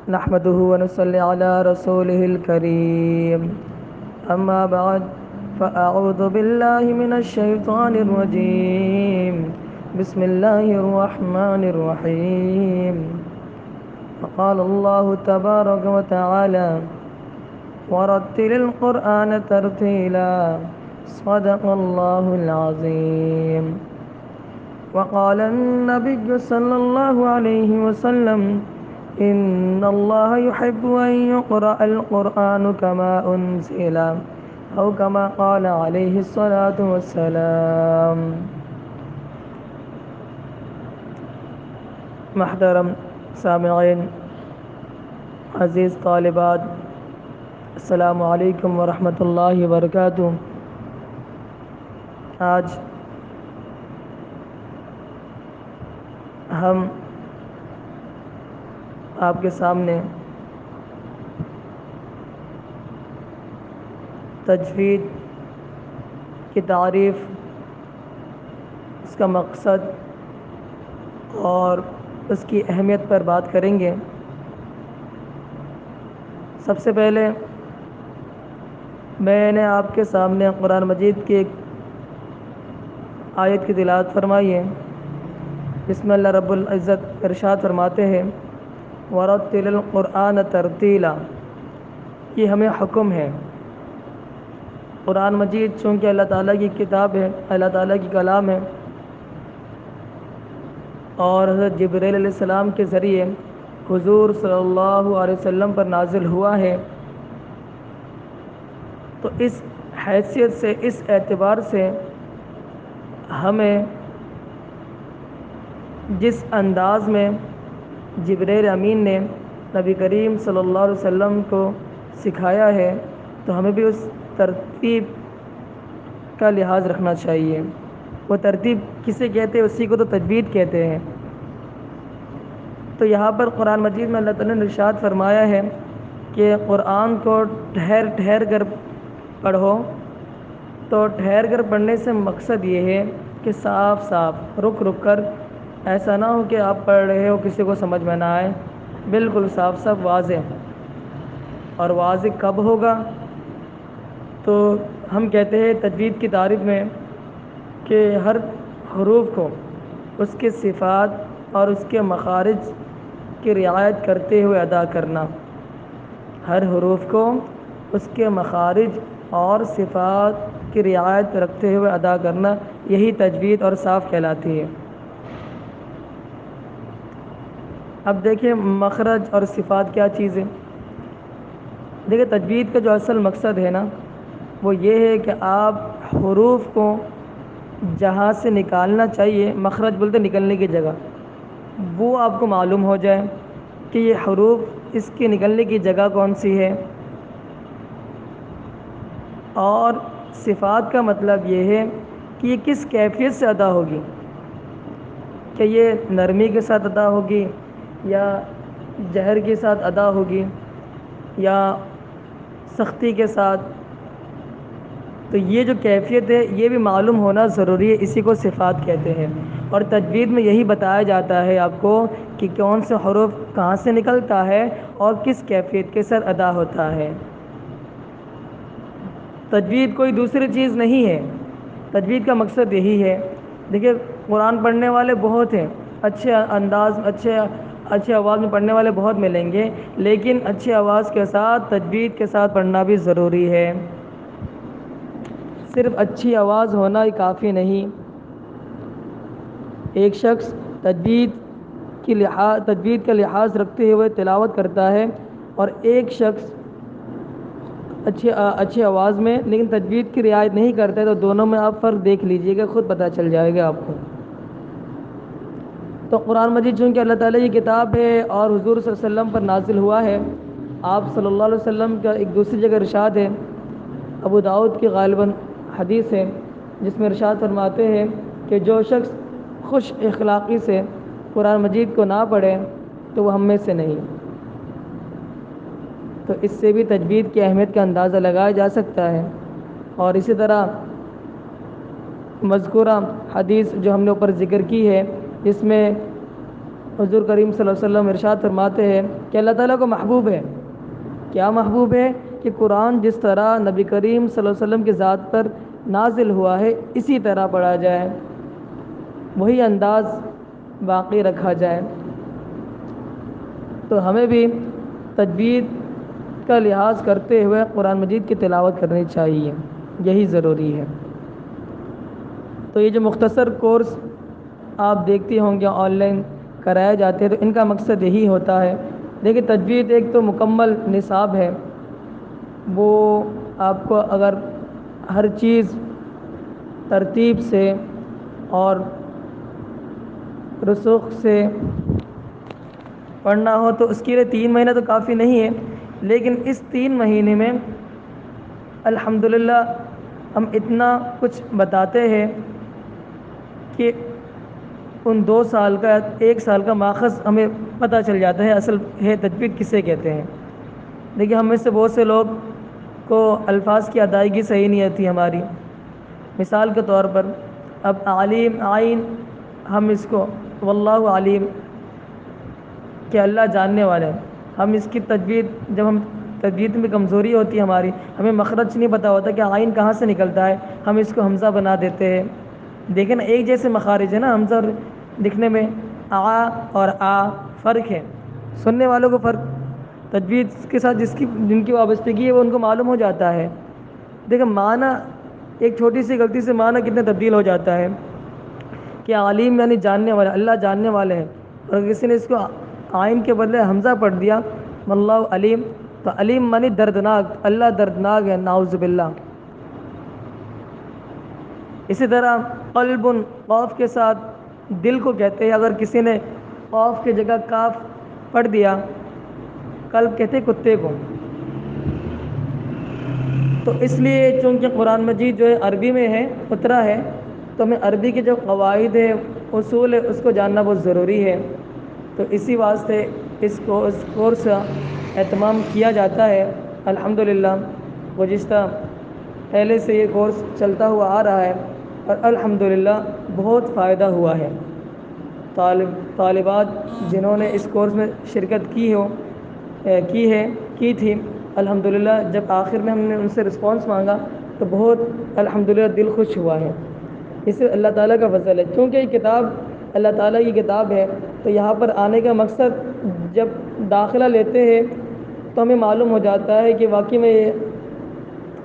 نحمده ونصلي على رسوله الكريم أما بعد فأعوذ بالله من الشيطان الرجيم بسم الله الرحمن الرحيم وقال الله تبارك وتعالى ورتل القرآن ترتيلا صدق الله العظيم وقال النبي صلى الله عليه وسلم إن الله يحب أن يقرأ القرآن كما أنزل أو كما قال عليه الصلاة والسلام۔ محترم سامعین، عزیز طالبات، السلام علیکم ورحمۃ اللہ وبرکاتہ۔ آج ہم آپ کے سامنے تجوید کی تعریف، اس کا مقصد اور اس کی اہمیت پر بات کریں گے۔ سب سے پہلے میں نے آپ کے سامنے قرآن مجید کی ایک آیت کی تلاوت فرمائی ہے، جس میں اللہ رب العزت ارشاد فرماتے ہیں وَرَتِّلِ الْقُرْآنَ تَرْتِيلًا۔ یہ ہمیں حکم ہے۔ قرآن مجید چونکہ اللہ تعالیٰ کی کتاب ہے، اللہ تعالیٰ کی کلام ہے، اور حضرت جبرائیل علیہ السلام کے ذریعے حضور صلی اللہ علیہ وسلم پر نازل ہوا ہے، تو اس حیثیت سے، اس اعتبار سے ہمیں جس انداز میں جبرائیل امین نے نبی کریم صلی اللہ علیہ وسلم کو سکھایا ہے، تو ہمیں بھی اس ترتیب کا لحاظ رکھنا چاہیے۔ وہ ترتیب کسے کہتے ہیں؟ اسی کو تو تجوید کہتے ہیں۔ تو یہاں پر قرآن مجید میں اللہ تعالیٰ نے ارشاد فرمایا ہے کہ قرآن کو ٹھہر ٹھہر کر پڑھو۔ تو ٹھہر کر پڑھنے سے مقصد یہ ہے کہ صاف صاف، رک رک کر، ایسا نہ ہو کہ آپ پڑھ رہے ہو کسی کو سمجھ میں نہ آئے، بالکل صاف صاف واضح۔ اور واضح کب ہوگا؟ تو ہم کہتے ہیں تجوید کی تعریف میں کہ ہر حروف کو اس کے صفات اور اس کے مخارج کی رعایت کرتے ہوئے ادا کرنا، ہر حروف کو اس کے مخارج اور صفات کی رعایت رکھتے ہوئے ادا کرنا، یہی تجوید اور صاف کہلاتی ہے۔ اب دیکھیں مخرج اور صفات کیا چیز ہے۔ دیکھیں تجوید کا جو اصل مقصد ہے نا، وہ یہ ہے کہ آپ حروف کو جہاں سے نکالنا چاہیے، مخرج بولتے نکلنے کی جگہ، وہ آپ کو معلوم ہو جائے کہ یہ حروف، اس کے نکلنے کی جگہ کون سی ہے۔ اور صفات کا مطلب یہ ہے کہ یہ کس کیفیت سے ادا ہوگی، کہ یہ نرمی کے ساتھ ادا ہوگی یا جہر کے ساتھ ادا ہوگی یا سختی کے ساتھ۔ تو یہ جو کیفیت ہے یہ بھی معلوم ہونا ضروری ہے، اسی کو صفات کہتے ہیں۔ اور تجوید میں یہی بتایا جاتا ہے آپ کو کہ کون سے حروف کہاں سے نکلتا ہے اور کس کیفیت کے ساتھ ادا ہوتا ہے۔ تجوید کوئی دوسری چیز نہیں ہے، تجوید کا مقصد یہی ہے۔ دیکھیے قرآن پڑھنے والے بہت ہیں، اچھے انداز، اچھے آواز میں پڑھنے والے بہت ملیں گے، لیکن اچھی آواز کے ساتھ تجوید کے ساتھ پڑھنا بھی ضروری ہے۔ صرف اچھی آواز ہونا ہی کافی نہیں۔ ایک شخص تجوید کا لحاظ رکھتے ہوئے تلاوت کرتا ہے، اور ایک شخص اچھی آواز میں لیکن تجوید کی رعایت نہیں کرتا ہے، تو دونوں میں آپ فرق دیکھ لیجئے گا، خود پتہ چل جائے گا آپ کو۔ تو قرآن مجید چونکہ اللہ تعالیٰ کی کتاب ہے اور حضور صلی اللہ علیہ وسلم پر نازل ہوا ہے، آپ صلی اللہ علیہ وسلم کا ایک دوسری جگہ ارشاد ہے، ابو داؤد کی غالباً حدیث ہے، جس میں ارشاد فرماتے ہیں کہ جو شخص خوش اخلاقی سے قرآن مجید کو نہ پڑھے تو وہ ہم میں سے نہیں۔ تو اس سے بھی تجوید کی اہمیت کا اندازہ لگایا جا سکتا ہے۔ اور اسی طرح مذکورہ حدیث جو ہم نے اوپر ذکر کی ہے، جس میں حضور کریم صلی اللہ علیہ وسلم ارشاد فرماتے ہیں کہ اللہ تعالیٰ کو محبوب ہے، کیا محبوب ہے؟ کہ قرآن جس طرح نبی کریم صلی اللہ علیہ وسلم کی ذات پر نازل ہوا ہے اسی طرح پڑھا جائے، وہی انداز باقی رکھا جائے۔ تو ہمیں بھی تجوید کا لحاظ کرتے ہوئے قرآن مجید کی تلاوت کرنی چاہیے، یہی ضروری ہے۔ تو یہ جو مختصر کورس آپ دیکھتے ہوں گے آن لائن کرائے جاتے ہیں، تو ان کا مقصد یہی ہوتا ہے۔ دیکھیں تجوید ایک تو مکمل نصاب ہے، وہ آپ کو اگر ہر چیز ترتیب سے اور رسوخ سے پڑھنا ہو تو اس کے لیے 3 مہینہ تو کافی نہیں ہے، لیکن اس 3 مہینے میں الحمدللہ ہم اتنا کچھ بتاتے ہیں کہ ان 2 سال کا 1 سال کا ماخذ ہمیں پتہ چل جاتا ہے اصل ہے تجوید کسے کہتے ہیں۔ دیکھیے ہم میں سے بہت سے لوگ کو الفاظ کی ادائیگی صحیح نہیں آتی ہماری، مثال کے طور پر اب علیم عین، ہم اس کو واللہ علیم کہ اللہ جاننے والے ہیں، ہم اس کی تجوید جب ہم تجوید میں کمزوری ہوتی ہے ہماری، ہمیں مخرج نہیں پتہ ہوتا کہ عین کہاں سے نکلتا ہے، ہم اس کو حمزہ بنا دیتے ہیں۔ دیکھیں نا ایک جیسے مخارج ہے نا، حمزہ دکھنے میں آ اور آ فرق ہے، سننے والوں کو فرق تجوید کے ساتھ جن کی وابستگی ہے وہ ان کو معلوم ہو جاتا ہے۔ دیکھیں معنی ایک چھوٹی سی غلطی سے معنی کتنا تبدیل ہو جاتا ہے کہ علیم یعنی جاننے والے، اللہ جاننے والے ہیں، اور کسی نے اس کو عین کے بدلے حمزہ پڑھ دیا واللہ علیم، تو علیم معنی دردناک، اللہ دردناک ہے، نعوذ باللہ۔ اسی طرح قلب قاف کے ساتھ دل کو کہتے ہیں، اگر کسی نے قاف کی جگہ کاف پڑھ دیا، قلب کہتے ہیں کتے کو۔ تو اس لیے چونکہ قرآن مجید جو ہے عربی میں ہے، اترا ہے، تو ہمیں عربی کے جو قواعد ہے اصول ہے اس کو جاننا بہت ضروری ہے۔ تو اسی واسطے اس کورس کا اہتمام کیا جاتا ہے۔ الحمدللہ گزشتہ پہلے سے یہ کورس چلتا ہوا آ رہا ہے اور الحمدللہ بہت فائدہ ہوا ہے۔ طالبات جنہوں نے اس کورس میں شرکت کی تھی، الحمدللہ جب آخر میں ہم نے ان سے رسپانس مانگا تو بہت الحمدللہ دل خوش ہوا ہے۔ اس سے اللہ تعالیٰ کا فضل ہے، چونکہ یہ کتاب اللہ تعالیٰ کی کتاب ہے، تو یہاں پر آنے کا مقصد جب داخلہ لیتے ہیں تو ہمیں معلوم ہو جاتا ہے کہ واقعی میں یہ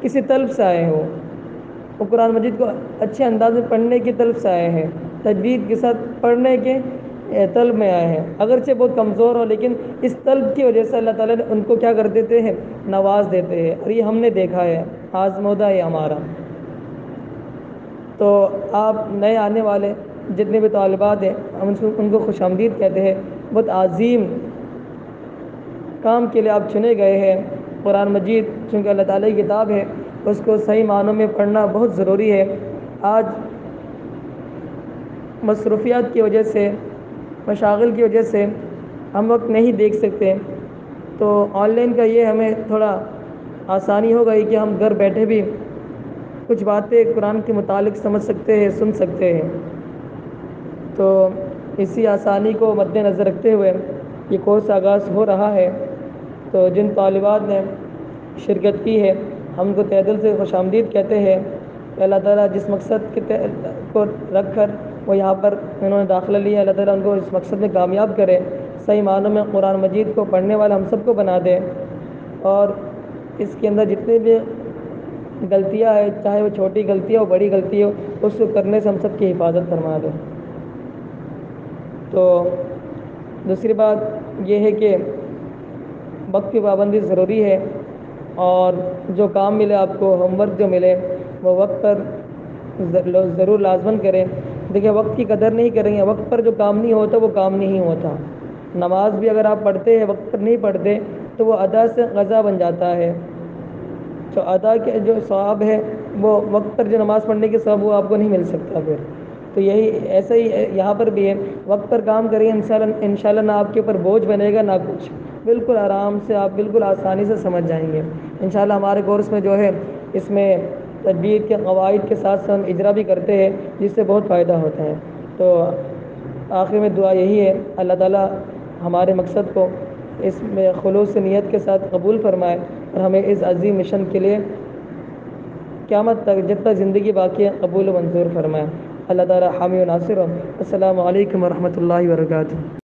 کسی طلب سے آئے ہوں، وہ قرآن مجید کو اچھے انداز میں پڑھنے کی طلب سے آئے ہیں، تجوید کے ساتھ پڑھنے کے طلب میں آئے ہیں، اگرچہ بہت کمزور ہو لیکن اس طلب کی وجہ سے اللہ تعالیٰ نے ان کو کیا کر دیتے ہیں، نواز دیتے ہیں، اور یہ ہم نے دیکھا ہے، آزمودہ ہے ہمارا۔ تو آپ نئے آنے والے جتنے بھی طالبات ہیں ہم ان کو خوش آمدید کہتے ہیں، بہت عظیم کام کے لیے آپ چنے گئے ہیں۔ قرآن مجید چونکہ اللہ تعالیٰ کی کتاب ہے، اس کو صحیح معنوں میں پڑھنا بہت ضروری ہے۔ آج مصروفیات کی وجہ سے، مشاغل کی وجہ سے ہم وقت نہیں دیکھ سکتے، تو آن لائن کا یہ ہمیں تھوڑا آسانی ہو گئی کہ ہم گھر بیٹھے بھی کچھ باتیں قرآن کے متعلق سمجھ سکتے ہیں، سن سکتے ہیں۔ تو اسی آسانی کو مد نظر رکھتے ہوئے یہ کورس آغاز ہو رہا ہے۔ تو جن طالبات نے شرکت کی ہے ہم کو تہہ دل سے خوش آمدید کہتے ہیں کہ اللہ تعالیٰ جس مقصد کو رکھ کر وہ یہاں پر انہوں نے داخلہ لیا، اللہ تعالیٰ ان کو اس مقصد میں کامیاب کرے، صحیح معنوں میں قرآن مجید کو پڑھنے والا ہم سب کو بنا دے، اور اس کے اندر جتنے بھی غلطیاں ہیں، چاہے وہ چھوٹی غلطی ہو بڑی غلطی ہو، اس کو کرنے سے ہم سب کی حفاظت فرما دے۔ تو دوسری بات یہ ہے کہ وقت کی پابندی ضروری ہے، اور جو کام ملے آپ کو، ہوم ورک جو ملے وہ وقت پر ضرور لازماً کریں۔ دیکھیں وقت کی قدر نہیں کریں گے، وقت پر جو کام نہیں ہوتا وہ کام نہیں ہوتا۔ نماز بھی اگر آپ پڑھتے ہیں وقت پر نہیں پڑھتے تو وہ ادا سے قضا بن جاتا ہے، تو ادا کے جو ثواب ہے وہ وقت پر جو نماز پڑھنے کے ثواب وہ آپ کو نہیں مل سکتا پھر۔ تو یہی ایسا ہی یہاں پر بھی ہے، وقت پر کام کریں انشاءاللہ نہ آپ کے اوپر بوجھ بنے گا نہ کچھ، بالکل آرام سے آپ بالکل آسانی سے سمجھ جائیں گے انشاءاللہ۔ ہمارے کورس میں جو ہے اس میں تجوید کے قواعد کے ساتھ ساتھ ہم اجرا بھی کرتے ہیں، جس سے بہت فائدہ ہوتا ہے۔ تو آخر میں دعا یہی ہے، اللہ تعالیٰ ہمارے مقصد کو اس میں خلوص نیت کے ساتھ قبول فرمائے اور ہمیں اس عظیم مشن کے لیے قیامت تک جب تک زندگی باقی ہے قبول و منظور فرمائے۔ اللہ تعالیٰ حامی و ناصر ہو۔ السلام علیکم ورحمۃ اللہ وبرکاتہ۔